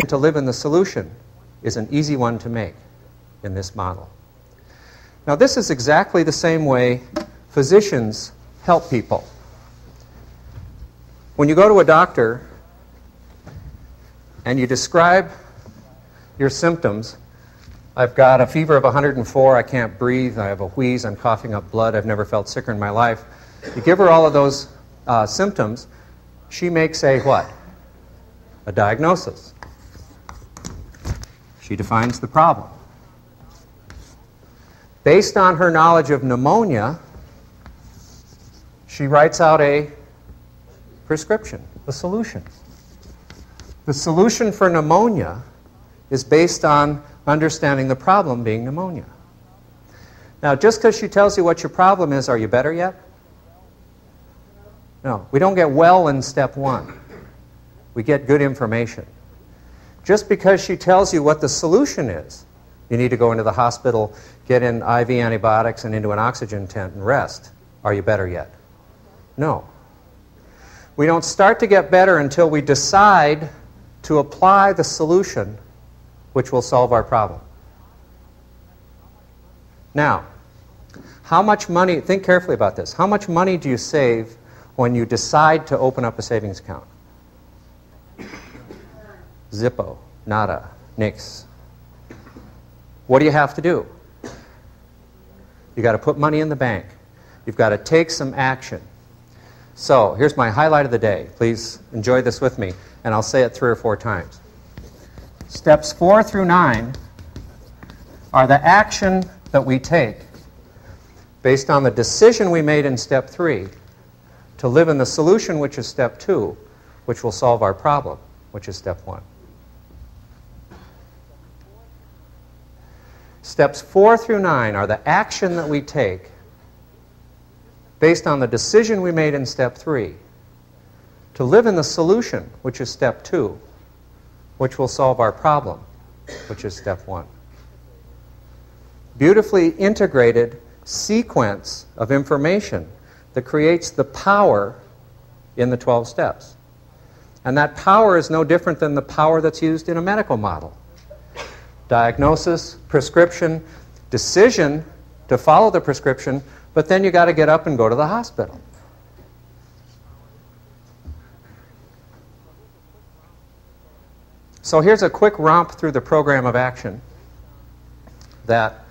to live in the solution is an easy one to make in this model. Now, this is exactly the same way physicians help people. When you go to a doctor and you describe your symptoms, I've got a fever of 104, I can't breathe, I have a wheeze, I'm coughing up blood, I've never felt sicker in my life. You give her all of those symptoms, she makes a what? A diagnosis. She defines the problem. Based on her knowledge of pneumonia, she writes out a prescription, a solution. The solution for pneumonia is based on understanding the problem being pneumonia. Now, just because she tells you what your problem is, are you better yet? No. We don't get well in step one. We get good information. Just because she tells you what the solution is, you need to go into the hospital, get in IV antibiotics and into an oxygen tent and rest. Are you better yet? No. We don't start to get better until we decide to apply the solution which will solve our problem. Now, how much money, think carefully about this, how much money do you save when you decide to open up a savings account? Zippo, nada, nix. What do you have to do? You've got to put money in the bank. You've got to take some action. So, here's my highlight of the day. Please enjoy this with me, and I'll say it 3 or 4 times. Steps 4 through 9 are the action that we take based on the decision we made in step 3 to live in the solution, which is step 2, which will solve our problem, which is step 1. Steps 4 through 9 are the action that we take based on the decision we made in step 3 to live in the solution, which is step 2, which will solve our problem, which is step 1. Beautifully integrated sequence of information that creates the power in the 12 steps. And that power is no different than the power that's used in a medical model. Diagnosis, prescription, decision to follow the prescription, but then you got to get up and go to the hospital. So here's a quick romp through the program of action that,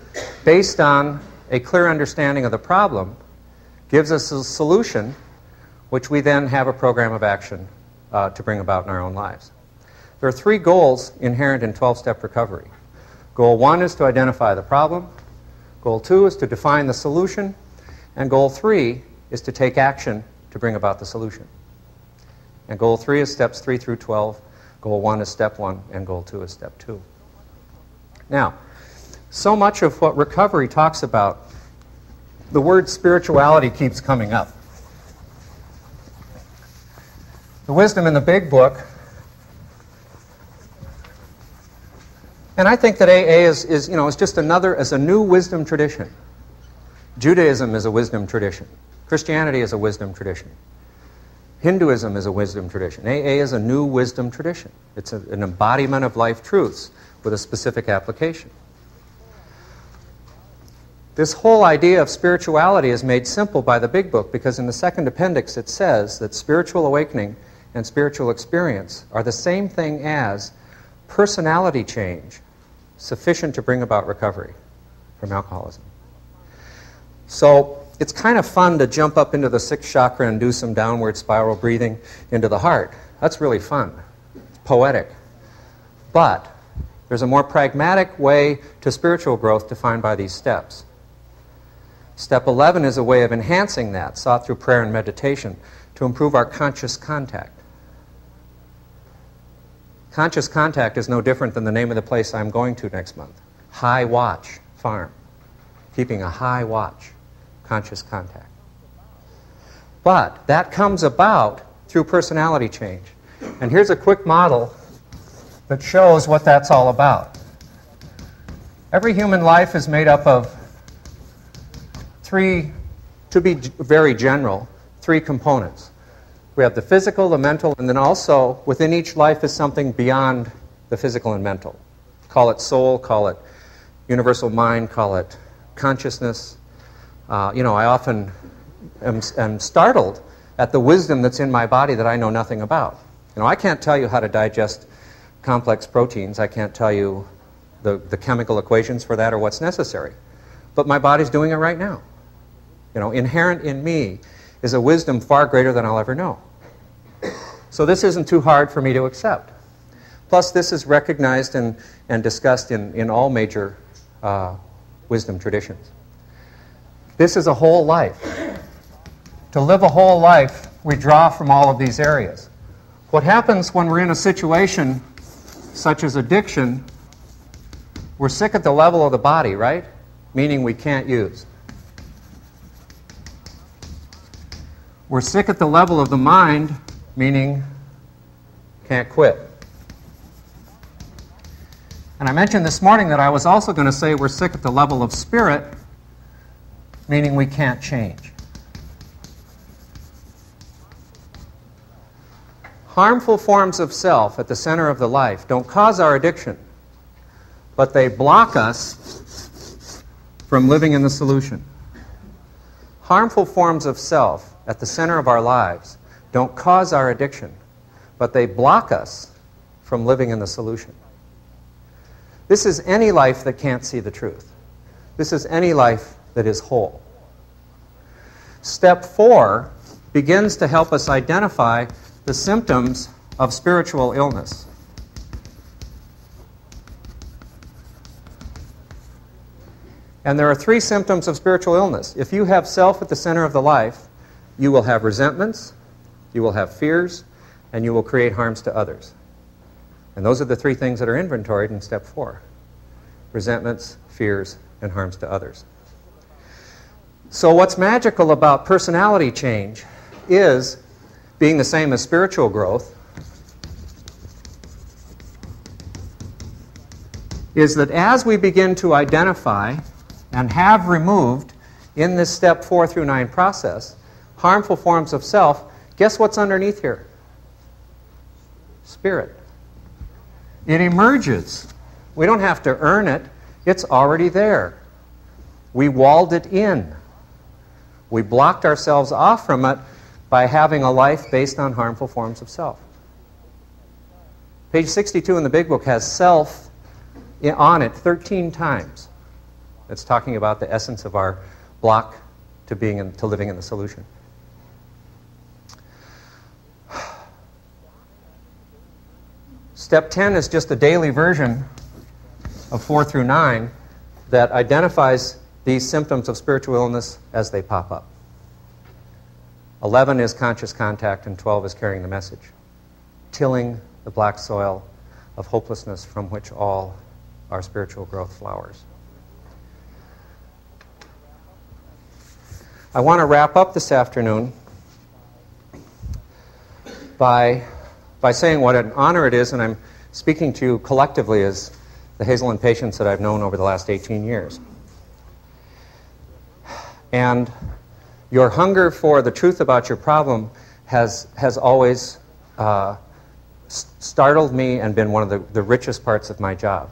based on a clear understanding of the problem, gives us a solution which we then have a program of action to bring about in our own lives. There are 3 goals inherent in 12-step recovery. Goal 1 is to identify the problem. Goal 2 is to define the solution. And goal 3 is to take action to bring about the solution. And goal 3 is steps 3 through 12. Goal 1 is step 1, and goal 2 is step 2. Now, so much of what recovery talks about, the word spirituality keeps coming up. The wisdom in the big book, and I think that AA is just a new wisdom tradition. Judaism is a wisdom tradition. Christianity is a wisdom tradition. Hinduism is a wisdom tradition. AA is a new wisdom tradition. It's an embodiment of life truths with a specific application. This whole idea of spirituality is made simple by the big book because in the second appendix it says that spiritual awakening and spiritual experience are the same thing as personality change sufficient to bring about recovery from alcoholism. So it's kind of fun to jump up into the 6th chakra and do some downward spiral breathing into the heart. That's really fun. It's poetic. But there's a more pragmatic way to spiritual growth defined by these steps. Step 11 is a way of enhancing that, sought through prayer and meditation, to improve our conscious contact. Conscious contact is no different than the name of the place I'm going to next month. High Watch Farm. Keeping a high watch. Conscious contact. But that comes about through personality change. And here's a quick model that shows what that's all about. Every human life is made up of 3, to be very general, 3 components. We have the physical, the mental, and then also within each life is something beyond the physical and mental. Call it soul, call it universal mind, call it consciousness. I often am startled at the wisdom that's in my body that I know nothing about. I can't tell you how to digest complex proteins. I can't tell you the chemical equations for that or what's necessary. But my body's doing it right now. Inherent in me is a wisdom far greater than I'll ever know. So this isn't too hard for me to accept. Plus, this is recognized and discussed in all major wisdom traditions. This is a whole life. To live a whole life, we draw from all of these areas. What happens when we're in a situation such as addiction, we're sick at the level of the body, right? Meaning we can't use. We're sick at the level of the mind, meaning can't quit. And I mentioned this morning that I was also going to say we're sick at the level of spirit, meaning we can't change. Harmful forms of self at the center of the life don't cause our addiction, but they block us from living in the solution. Harmful forms of self at the center of our lives don't cause our addiction, but they block us from living in the solution. This is any life that can't see the truth. This is any life that is whole. Step 4 begins to help us identify the symptoms of spiritual illness. And there are 3 symptoms of spiritual illness. If you have self at the center of the life, you will have resentments, you will have fears, and you will create harms to others. And those are the 3 things that are inventoried in step 4. Resentments, fears, and harms to others. So what's magical about personality change is, being the same as spiritual growth, is that as we begin to identify and have removed in this step 4 through 9 process harmful forms of self, guess what's underneath here? Spirit. It emerges. We don't have to earn it. It's already there. We walled it in. We blocked ourselves off from it by having a life based on harmful forms of self. Page 62 in the Big Book has self on it 13 times. It's talking about the essence of our block to living in the solution. Step 10 is just a daily version of 4 through 9 that identifies these symptoms of spiritual illness as they pop up. 11 is conscious contact, and 12 is carrying the message. Tilling the black soil of hopelessness from which all our spiritual growth flowers. I want to wrap up this afternoon by saying what an honor it is, and I'm speaking to you collectively as the Hazelden patients that I've known over the last 18 years. And your hunger for the truth about your problem has always startled me and been one of the richest parts of my job.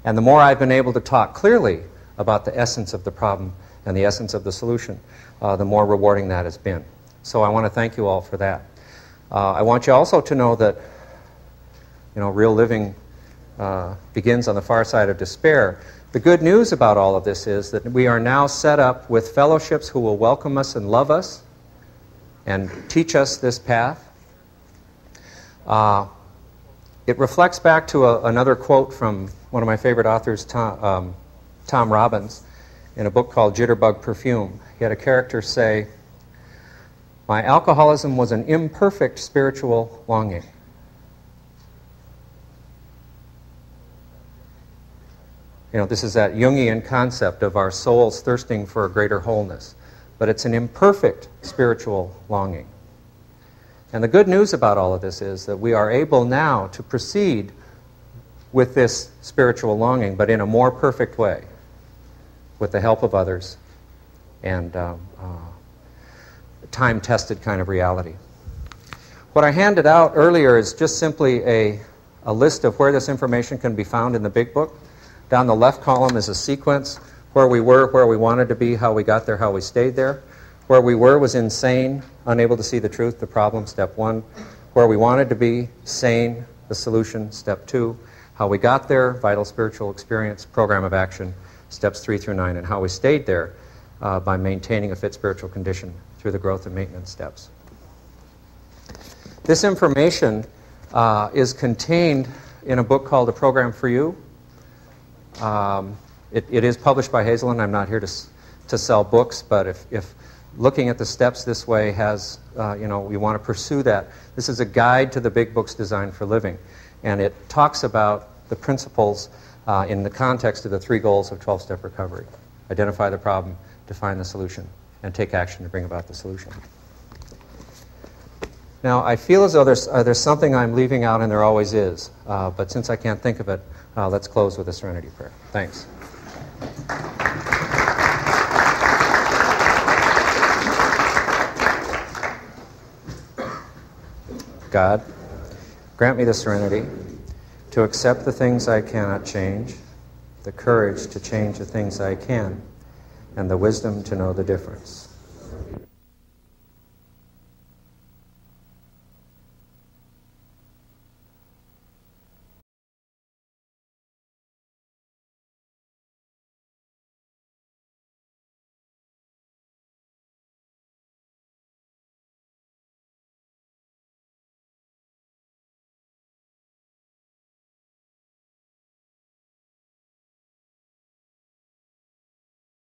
And the more I've been able to talk clearly about the essence of the problem and the essence of the solution, the more rewarding that has been. So I want to thank you all for that. I want you also to know that real living begins on the far side of despair. The good news about all of this is that we are now set up with fellowships who will welcome us and love us and teach us this path. It reflects back to another quote from one of my favorite authors, Tom Robbins, in a book called Jitterbug Perfume. He had a character say, "My alcoholism was an imperfect spiritual longing." This is that Jungian concept of our souls thirsting for a greater wholeness. But it's an imperfect spiritual longing. And the good news about all of this is that we are able now to proceed with this spiritual longing, but in a more perfect way, with the help of others and time-tested kind of reality. What I handed out earlier is just simply a list of where this information can be found in the big book. Down the left column is a sequence, where we were, where we wanted to be, how we got there, how we stayed there. Where we were was insane, unable to see the truth, the problem, step 1. Where we wanted to be, sane, the solution, step 2. How we got there, vital spiritual experience, program of action, steps 3 through 9. And how we stayed there by maintaining a fit spiritual condition through the growth and maintenance steps. This information is contained in a book called A Program for You. It is published by Hazelden. I'm not here to sell books, but if looking at the steps this way has, we want to pursue that. This is a guide to the big books designed for living. And it talks about the principles in the context of the 3 goals of 12-step recovery. Identify the problem, define the solution, and take action to bring about the solution. Now, I feel as though there's something I'm leaving out, and there always is. But since I can't think of it, let's close with a serenity prayer. Thanks. God, grant me the serenity to accept the things I cannot change, the courage to change the things I can, and the wisdom to know the difference.